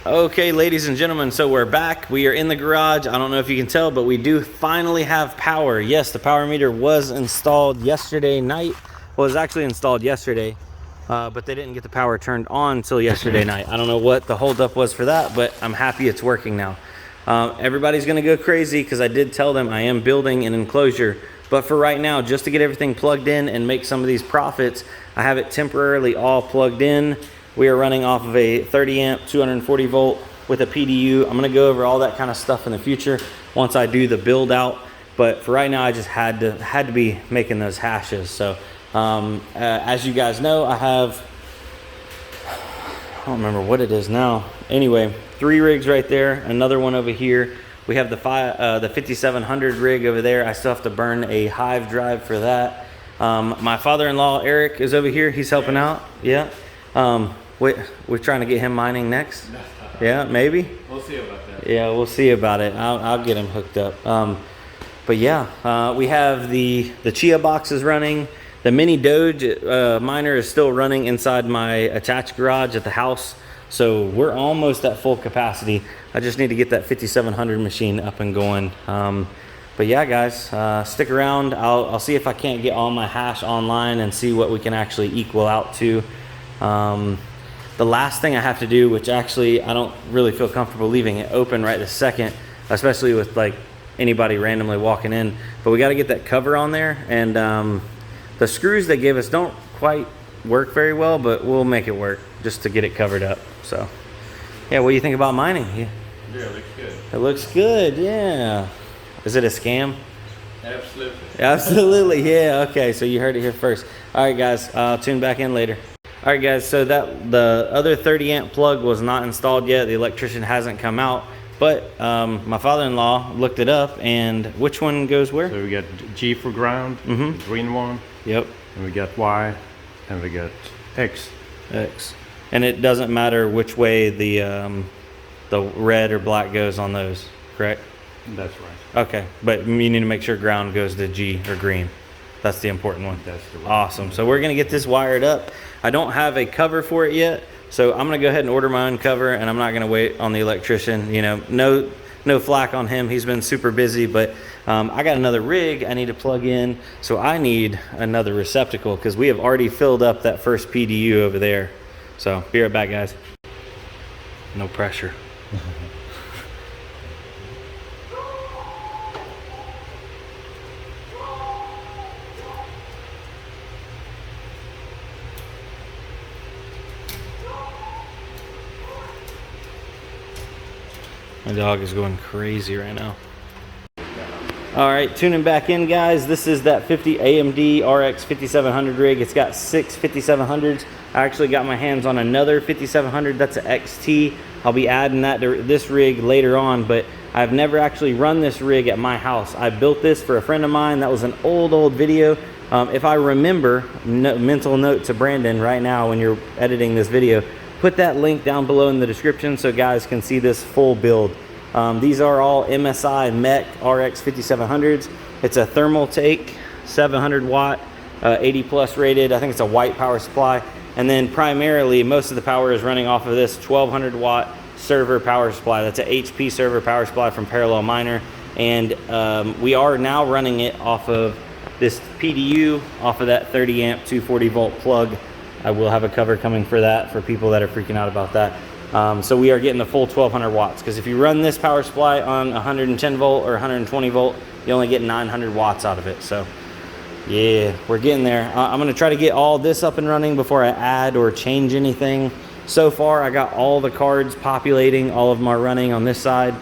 Okay, ladies and gentlemen, so we're back. We are in the garage. I don't know if you can tell, but we do finally have power. Yes, the power meter was installed yesterday night. Well, it was actually installed yesterday, but they didn't get the power turned on until yesterday night. I don't know what the holdup was for that, but I'm happy it's working now. Everybody's gonna go crazy because I did tell them I am building an enclosure, but for right now, just to get everything plugged in and make some of these profits, I have it temporarily all plugged in. We are running off of a 30 amp, 240 volt with a PDU. I'm gonna go over all that kind of stuff in the future once I do the build out. But for right now, I just had to be making those hashes. So as you guys know, I have, I don't remember what it is now. Anyway, 3 rigs right there, another one over here. We have the 5700 rig over there. I still have to burn a Hive drive for that. My father-in-law, Eric, is over here. He's helping out, yeah. We're trying to get him mining next. Yeah, maybe. We'll see about that. Yeah, we'll see about it. I'll get him hooked up. But yeah, we have the Chia boxes running. The mini Doge miner is still running inside my attached garage at the house. So we're almost at full capacity. I just need to get that 5700 machine up and going. But yeah, guys, stick around. I'll see if I can't get all my hash online and see what we can actually equal out to. The last thing I have to do, which actually I don't really feel comfortable leaving it open right this second, especially with like anybody randomly walking in, but we got to get that cover on there. And the screws they gave us don't quite work very well, but we'll make it work just to get it covered up. So yeah, what do you think about mining? Yeah, it looks good. It looks good, yeah. Is it a scam? Absolutely. Absolutely, yeah. Okay, so you heard it here first. All right, guys, tune back in later. All right, guys, so that the other 30 amp plug was not installed yet. The electrician hasn't come out, but my father-in-law looked it up. And which one goes where? So we got G for ground, the green one. Yep. And we got Y, and we got X. X. And it doesn't matter which way the red or black goes on those, correct? That's right. Okay, but you need to make sure ground goes to G or green. That's the important one. That's the one. Awesome. So we're gonna get this wired up. I don't have a cover for it yet, so I'm gonna go ahead and order my own cover, and I'm not gonna wait on the electrician. You know, no flack on him. He's been super busy, but I got another rig I need to plug in, so I need another receptacle because we have already filled up that first PDU over there. So be right back, guys. No pressure. My dog is going crazy right now. All right, tuning back in, guys. This is that 50 AMD RX 5700 rig. It's got 6 5700s. I actually got my hands on another 5700. That's an XT. I'll be adding that to this rig later on, but I've never actually run this rig at my house. I built this for a friend of mine. That was an old video. If I remember, mental note to Brandon right now when you're editing this video, put that link down below in the description so guys can see this full build. These are all MSI MEC RX 5700s. It's a thermal take, 700 watt, 80 plus rated. I think it's a white power supply. And then primarily, most of the power is running off of this 1200 watt server power supply. That's an HP server power supply from Parallel Miner. And we are now running it off of this PDU, off of that 30 amp 240 volt plug. I will have a cover coming for that for people that are freaking out about that. So we are getting the full 1200 watts, because if you run this power supply on 110 volt or 120 volt, you only get 900 watts out of it. So yeah, we're getting there. I'm gonna try to get all this up and running before I add or change anything. So far, I got all the cards populating, all of them are running on this side.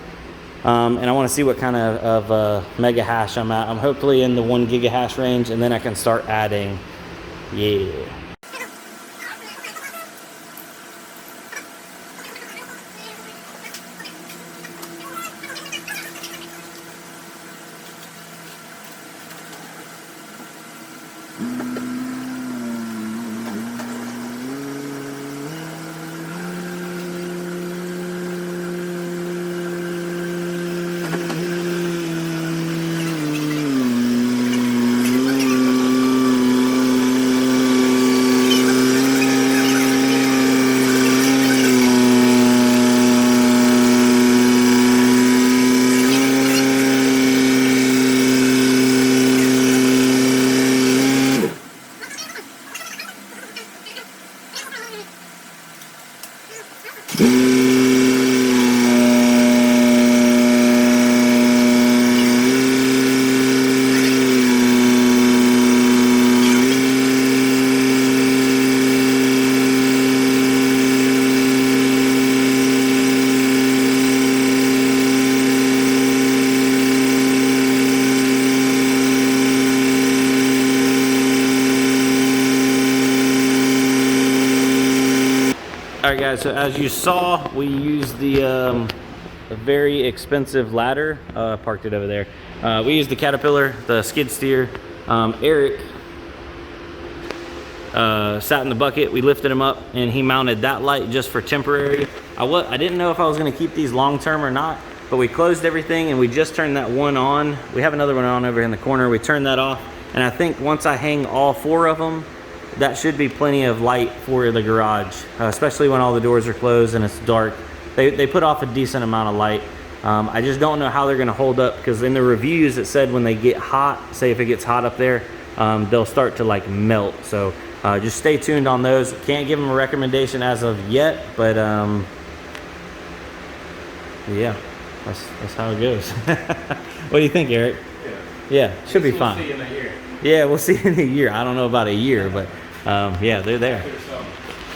And I wanna see what kind of mega hash I'm at. I'm hopefully in the 1 giga hash range, and then I can start adding. Yeah. Alright guys, so as you saw, we used the a very expensive ladder. Parked it over there. We used the Caterpillar, the skid steer. Eric sat in the bucket, we lifted him up, and he mounted that light just for temporary. I didn't know if I was going to keep these long term or not, but we closed everything and we just turned that one on. We have another one on over in the corner. We turned that off, and I think once I hang all 4 of them, that should be plenty of light for the garage, especially when all the doors are closed and it's dark. They put off a decent amount of light. I just don't know how they're gonna hold up, because in the reviews it said when they get hot, say if it gets hot up there, they'll start to like melt. So just stay tuned on those. Can't give them a recommendation as of yet, but yeah, that's how it goes. What do you think, Eric? Yeah, should be fine. See in a year. Yeah, we'll see in a year. I don't know about a year, but yeah, they're there.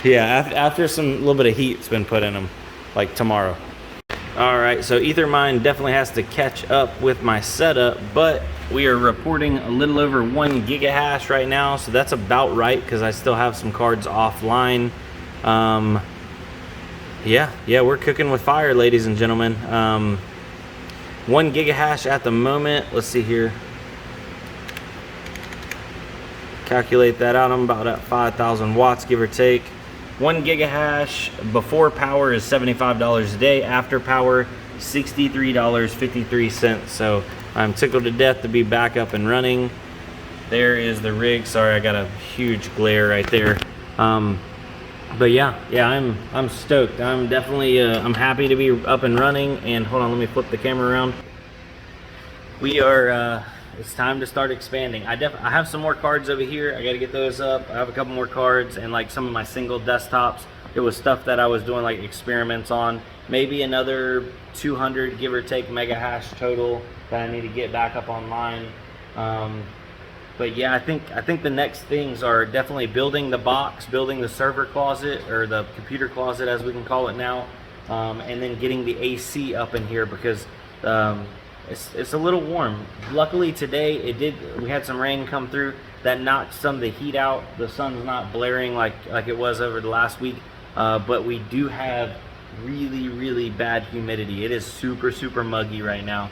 Yeah, after some little bit of heat's been put in them, like tomorrow. All right, so Ethermind definitely has to catch up with my setup, but we are reporting a little over 1 gigahash right now, so that's about right because I still have some cards offline. Yeah, we're cooking with fire, ladies and gentlemen. 1 gigahash at the moment. Let's see here. Calculate that out. I'm about at 5,000 watts, give or take. 1 gigahash before power is $75 a day. After power, $63.53. So I'm tickled to death to be back up and running. There is the rig. Sorry, I got a huge glare right there. But yeah, I'm stoked. I'm definitely I'm happy to be up and running. And hold on, let me flip the camera around. We are it's time to start expanding. I have some more cards over here. I got to get those up. I have a couple more cards and like some of my single desktops. It was stuff that I was doing like experiments on. Maybe another 200 give or take mega hash total that I need to get back up online. But yeah, I think the next things are definitely building the box, building the server closet, or the computer closet as we can call it now, and then getting the AC up in here, because it's a little warm. Luckily today we had some rain come through that knocked some of the heat out. The sun's not blaring like it was over the last week, but we do have really bad humidity. It is super muggy right now.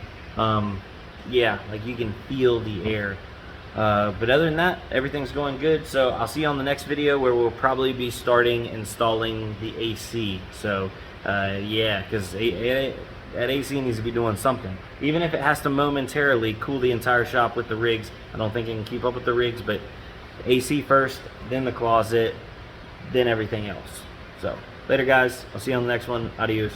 Yeah, like you can feel the air. But other than that, everything's going good. So I'll see you on the next video, where we'll probably be starting installing the AC. So yeah, because that AC needs to be doing something. Even if it has to momentarily cool the entire shop with the rigs. I don't think it can keep up with the rigs, but AC first, then the closet, then everything else. So later guys, I'll see you on the next one. Adios.